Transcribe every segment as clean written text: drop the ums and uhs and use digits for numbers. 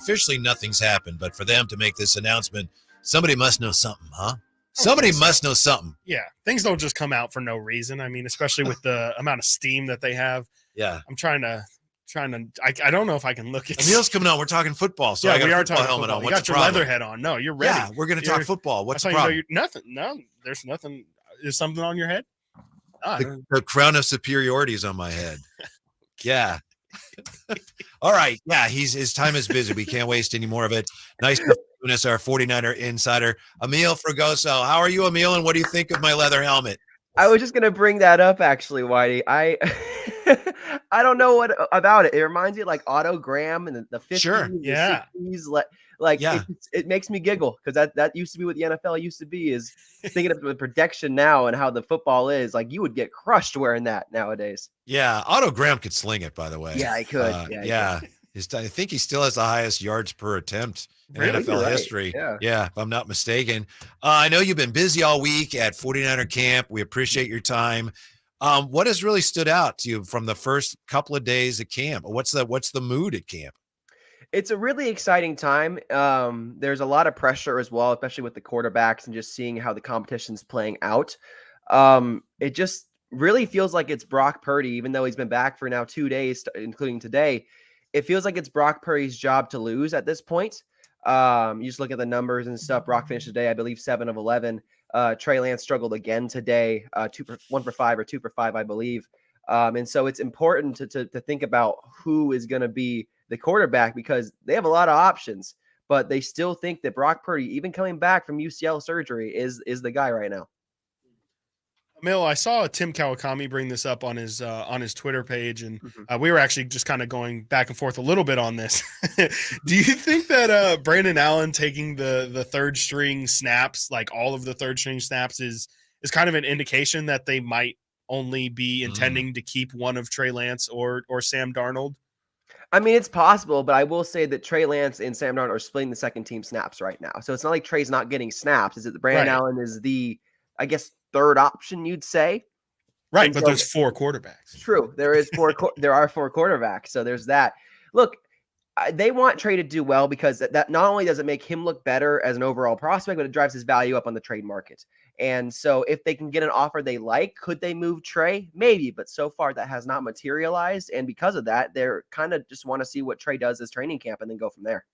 officially nothing's happened, but for them to make this announcement, somebody must know something, huh? Somebody must know something. Yeah, things don't just come out for no reason. I mean, especially with the amount of steam that they have. Yeah. I'm trying to. I don't know if I can look at. Emil's coming on. We're talking football, so yeah, I got we a are football talking helmet football. on. You What's got the your problem? leather head on. No, you're ready. Yeah, we're going to talk football. What's the I saw problem? you know nothing. No, there's nothing. Is something on your head? The crown of superiority is on my head. Yeah. All right. Yeah, his time is busy. We can't waste any more of it. Nice to join us, our 49er insider, Amiliano Fragoso. How are you, Emil, and what do you think of my leather helmet? I was just gonna bring that up, actually, Whitey. I I don't know what about it. It reminds me of like Otto Graham and the 50s, Sure. Yeah. the 60s. Like Yeah. it makes me giggle because that used to be what the NFL used to be. Is thinking of the protection now and how the football is. Like you would get crushed wearing that nowadays. Yeah, Otto Graham could sling it, by the way. Yeah, I could. Yeah. I think he still has the highest yards per attempt in NFL history. Yeah, if I'm not mistaken. I know you've been busy all week at 49er camp. We appreciate your time. What has really stood out to you from the first couple of days at camp? What's the mood at camp? It's a really exciting time. There's a lot of pressure as well, especially with the quarterbacks and just seeing how the competition's playing out. It just really feels like it's Brock Purdy, even though he's been back for now 2 days, including today. It feels like it's Brock Purdy's job to lose at this point. You just look at the numbers and stuff. Brock finished today, I believe, 7 of 11. Trey Lance struggled again today, 1 for 5 or 2 for 5, I believe. And so it's important to think about who is going to be the quarterback because they have a lot of options, but they still think that Brock Purdy, even coming back from UCL surgery, is the guy right now. Emil, I saw Tim Kawakami bring this up on his Twitter page, and we were actually just kind of going back and forth a little bit on this. Do you think that Brandon Allen taking the third string snaps, like all of the third string snaps, is kind of an indication that they might only be intending to keep one of Trey Lance or Sam Darnold? I mean, it's possible, but I will say that Trey Lance and Sam Darnold are splitting the second team snaps right now. So it's not like Trey's not getting snaps. Is it that Brandon Allen is the, I guess, third option, you'd say? Right, and but so, there's 4 quarterbacks. True. There is 4 there are 4 quarterbacks. So there's that. Look, they want Trey to do well because that not only does it make him look better as an overall prospect, but it drives his value up on the trade market. And so if they can get an offer they like, could they move Trey? Maybe, but so far that has not materialized. And because of that, they're kind of just want to see what Trey does this training camp and then go from there.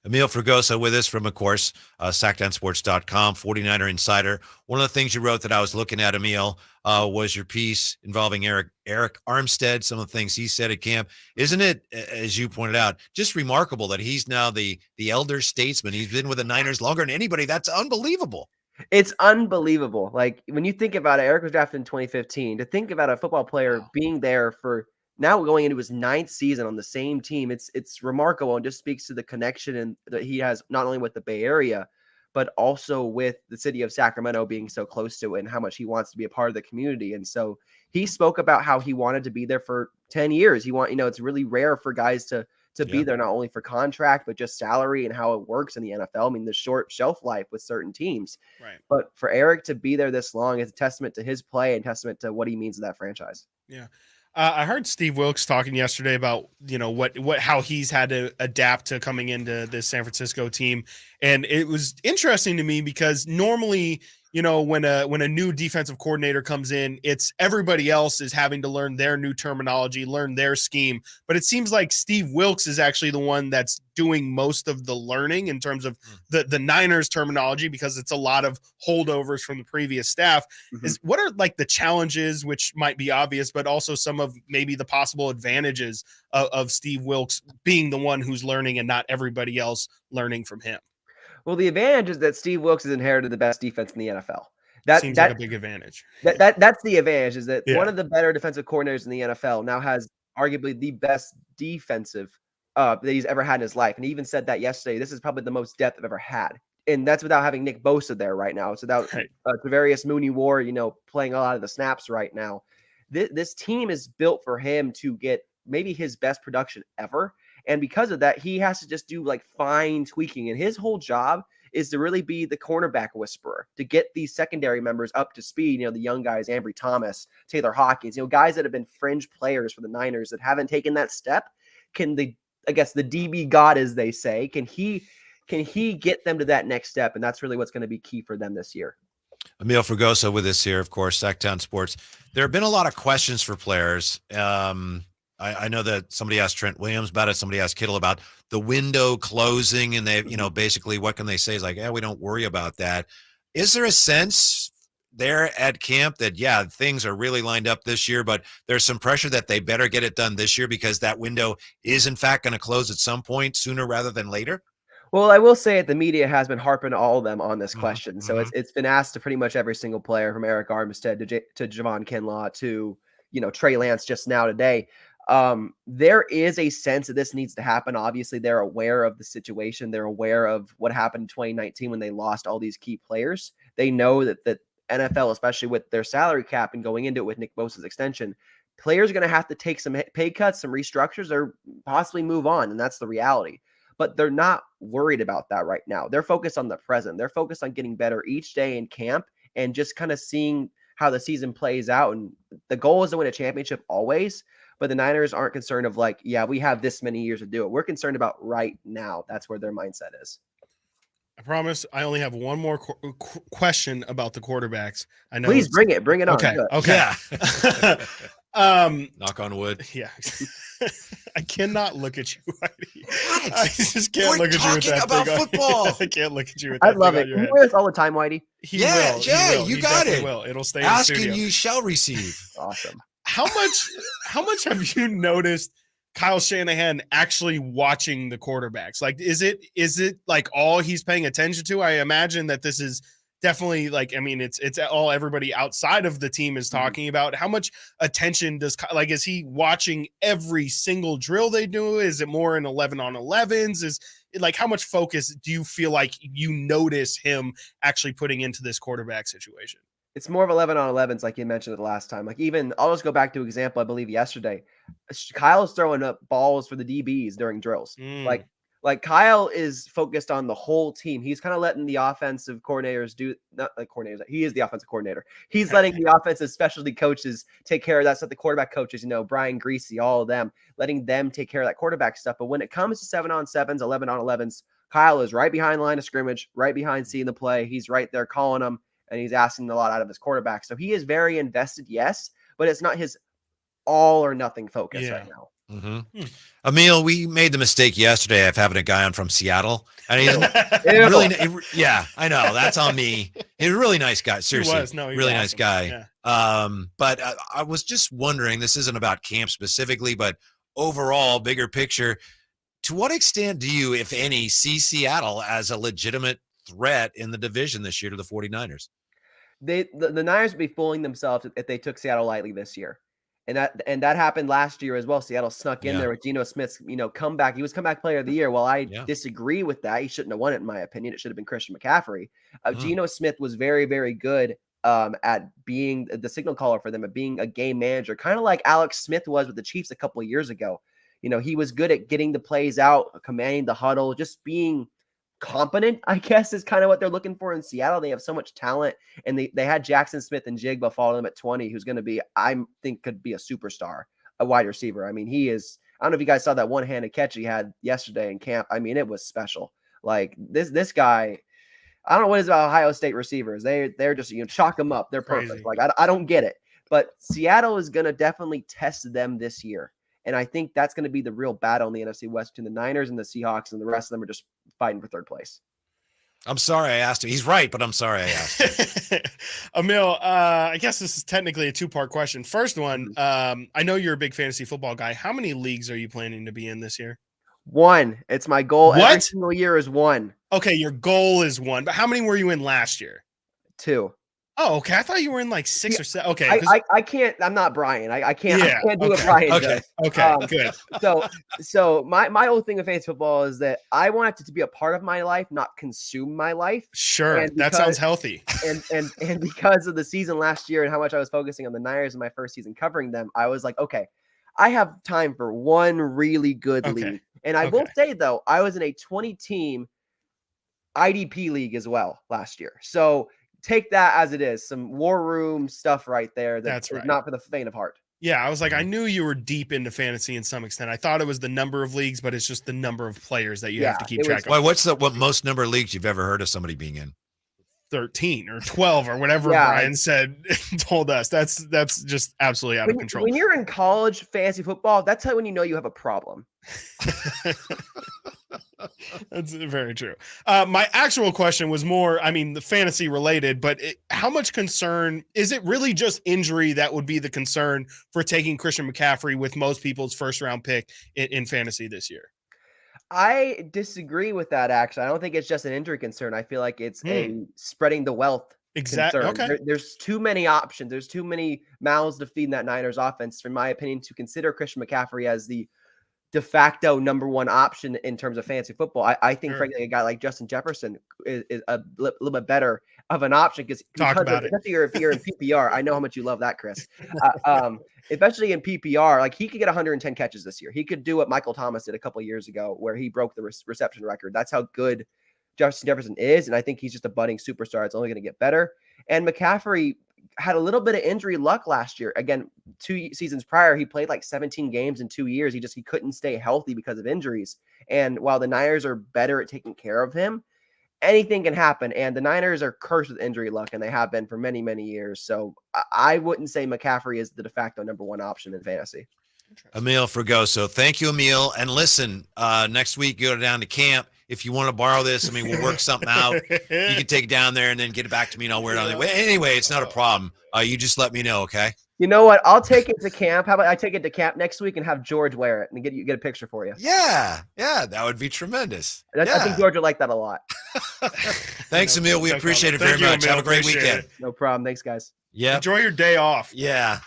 Amiliano Fragoso with us from, of course, Sactownsports.com, 49er Insider. One of the things you wrote that I was looking at, Emil, was your piece involving Eric Armstead, some of the things he said at camp. Isn't it, as you pointed out, just remarkable that he's now the elder statesman? He's been with the Niners longer than anybody. That's unbelievable. It's unbelievable. Like, when you think about it, Eric was drafted in 2015. To think about a football player being there for now going into his 9th season on the same team, it's remarkable and just speaks to the connection and that he has not only with the Bay Area, but also with the city of Sacramento being so close to it and how much he wants to be a part of the community. And so he spoke about how he wanted to be there for 10 years. It's really rare for guys to be there, not only for contract, but just salary and how it works in the NFL. I mean, the short shelf life with certain teams. Right. But for Eric to be there this long is a testament to his play and testament to what he means to that franchise. Yeah. I heard Steve Wilkes talking yesterday about, how he's had to adapt to coming into this San Francisco team. And it was interesting to me because normally, when a new defensive coordinator comes in, it's everybody else is having to learn their new terminology, learn their scheme. But it seems like Steve Wilkes is actually the one that's doing most of the learning in terms of the Niners terminology, because it's a lot of holdovers from the previous staff. What are like the challenges, which might be obvious, but also some of maybe the possible advantages of Steve Wilkes being the one who's learning and not everybody else learning from him? Well, the advantage is that Steve Wilkes has inherited the best defense in the NFL. That seems like a big advantage. That's the advantage, is that one of the better defensive coordinators in the NFL now has arguably the best defensive that he's ever had in his life. And he even said that yesterday. This is probably the most depth I've ever had. And that's without having Nick Bosa there right now. It's without Tavarius Mooney Ward, playing a lot of the snaps right now. This team is built for him to get maybe his best production ever. And because of that, he has to just do like fine tweaking. And his whole job is to really be the cornerback whisperer, to get these secondary members up to speed. The young guys, Ambry Thomas, Taylor Hawkins, guys that have been fringe players for the Niners that haven't taken that step. Can they I guess the DB god, as they say. Can he get them to that next step? And that's really what's going to be key for them this year. Amiliano Fragoso with us here, of course, Sactown Sports. There have been a lot of questions for players. I know that somebody asked Trent Williams about it. Somebody asked Kittle about the window closing, and they, basically what can they say is like, we don't worry about that. Is there a sense there at camp that, things are really lined up this year, but there's some pressure that they better get it done this year because that window is in fact going to close at some point sooner rather than later? Well, I will say the media has been harping all of them on this question. So it's been asked to pretty much every single player, from Eric Armstead to Javon Kinlaw to, Trey Lance just now today. There is a sense that this needs to happen. Obviously, they're aware of the situation. They're aware of what happened in 2019 when they lost all these key players. They know that the NFL, especially with their salary cap and going into it with Nick Bosa's extension, players are going to have to take some pay cuts, some restructures, or possibly move on. And that's the reality. But they're not worried about that right now. They're focused on the present. They're focused on getting better each day in camp and just kind of seeing how the season plays out. And the goal is to win a championship always. But the Niners aren't concerned of like, we have this many years to do it. We're concerned about right now. That's where their mindset is. I promise I only have one more question about the quarterbacks. I know. Please bring it on. Okay. Yeah. Knock on wood. Yeah. I cannot look at you, Whitey. What? I just can't look at you with that about football. I can't look at you with that. I love it. You wear this all the time, Whitey. He will. You got it. Will. It'll stay Asking in the studio. you shall receive. Awesome. How much have you noticed Kyle Shanahan actually watching the quarterbacks? Like, is it like all he's paying attention to? I imagine that this is definitely it's all everybody outside of the team is talking about. How much attention is he watching every single drill they do? Is it more in 11-on-11s? Is like, how much focus do you feel like you notice him actually putting into this quarterback situation? It's more of 11-on-11s, like you mentioned the last time. Like, even I'll just go back to an example. I believe yesterday, Kyle's throwing up balls for the DBs during drills. Like Kyle is focused on the whole team. He's kind of letting the offensive coordinators he is the offensive coordinator. He's letting the offensive specialty coaches take care of that stuff. The quarterback coaches, Brian Greasy, all of them, letting them take care of that quarterback stuff. But when it comes to 7-on-7s, 11-on-11s, Kyle is right behind the line of scrimmage, right behind seeing the play. He's right there calling them, and he's asking a lot out of his quarterback. So he is very invested, yes, but it's not his all or nothing focus right now. Emil, we made the mistake yesterday of having a guy on from Seattle. And he's really, I know that's on me. He's a really nice guy. Seriously, really nice guy. Yeah. But I was just wondering, this isn't about camp specifically, but overall, bigger picture, to what extent do you, if any, see Seattle as a legitimate threat in the division this year to the 49ers? The Niners would be fooling themselves if they took Seattle lightly this year. And that happened last year as well. Seattle snuck in there with Geno Smith's, comeback. He was comeback player of the year. Well, I disagree with that. He shouldn't have won it, in my opinion. It should have been Christian McCaffrey. Geno Smith was very, very good at being the signal caller for them, at being a game manager, kind of like Alex Smith was with the Chiefs a couple of years ago. He was good at getting the plays out, commanding the huddle, just being competent, I guess, is kind of what they're looking for in Seattle. They have so much talent, and they had Jackson Smith and Jigba follow them at 20, who's going to be, I think, could be a superstar, a wide receiver. I mean, he is. I don't know if you guys saw that one-handed catch he had yesterday in camp. I mean, it was special. Like this guy, I don't know what it is about Ohio State receivers. They're just, chalk them up. They're perfect. Crazy. Like I don't get it, but Seattle is going to definitely test them this year. And I think that's going to be the real battle in the NFC West between the Niners and the Seahawks, and the rest of them are just fighting for third place. I'm sorry I asked him. He's right, but I'm sorry I asked him. Emil, I guess this is technically a two-part question. First one, I know you're a big fantasy football guy. How many leagues are you planning to be in this year? 1. It's my goal. What? Every single year is 1. Okay, your goal is 1. But how many were you in last year? 2. Oh, okay. I thought you were in like 6 or 7. Okay. I can't. I'm not Brian. I can't. Yeah, I can't do what Brian does. Okay. Good. So my whole thing with fantasy football is that I want it to be a part of my life, not consume my life. Sure, that sounds healthy. And because of the season last year and how much I was focusing on the Niners in my first season covering them, I was like, okay, I have time for one really good league. And I will say though, I was in a 20-team IDP league as well last year. So take that as it is, some war room stuff right there. That's right. Not for the faint of heart. Yeah, I was like, I knew you were deep into fantasy in some extent. I thought it was the number of leagues, but it's just the number of players that you have to keep track of. Well, what's what most number of leagues you've ever heard of somebody being in? 13 or 12 or whatever Brian said, told us. That's just absolutely out of control. When you're in college fantasy football, that's how when you know you have a problem. That's very true. My actual question was more, the fantasy related, but how much concern is it really just injury that would be the concern for taking Christian McCaffrey with most people's first round pick in fantasy this year? I disagree with that. Actually, I don't think it's just an injury concern. I feel like it's a spreading the wealth concern. Okay. There's too many options. There's too many mouths to feed in that Niners offense, in my opinion, to consider Christian McCaffrey as the de facto number one option in terms of fantasy football. I think, frankly, a guy like Justin Jefferson is a little bit better of an option because if you're in PPR, I know how much you love that, Chris. Especially in PPR, like he could get 110 catches this year. He could do what Michael Thomas did a couple of years ago, where he broke the reception record. That's how good Justin Jefferson is, and I think he's just a budding superstar. It's only going to get better. And McCaffrey had a little bit of injury luck last year. Again, 2 seasons prior, he played like 17 games in 2 years. He couldn't stay healthy because of injuries. And while the Niners are better at taking care of him, anything can happen. And the Niners are cursed with injury luck, and they have been for many, many years. So I wouldn't say McCaffrey is the de facto number one option in fantasy. Amiliano Fragoso. Thank you, Emil. And listen, next week, go down to camp. If you want to borrow this, we'll work something out. You can take it down there and then get it back to me and I'll wear it on the way. Anyway, it's not a problem. You just let me know, okay? You know what? I'll take it to camp. How about I take it to camp next week and have George wear it and get a picture for you? Yeah, that would be tremendous. I think George would like that a lot. Thanks, Emil. We appreciate it very much. Have a great weekend. No problem. Thanks, guys. Yeah. Enjoy your day off. Yeah.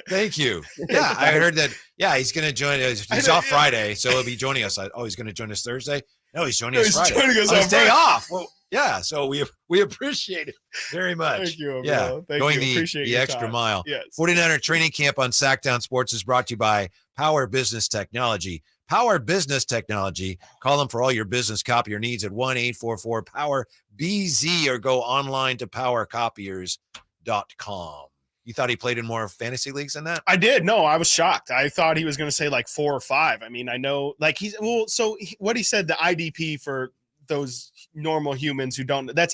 Thank you. Yeah, I heard that. Yeah, he's going to join us. He's off Friday, so he'll be joining us. He's going to join us Thursday? No, he's joining us Friday. Joining us on his day Friday. off. Well, yeah, so we appreciate it very much. Thank you, yeah, going the extra mile. Yes. 49er training camp on Sactown Sports is brought to you by Power Business Technology. Power Business Technology. Call them for all your business copier needs at 1-844-POWER-BZ or go online to powercopiers.com. You thought he played in more fantasy leagues than that? I did. No, I was shocked. I thought he was going to say like 4 or 5. I know like what he said, the IDP for those normal humans who don't, that's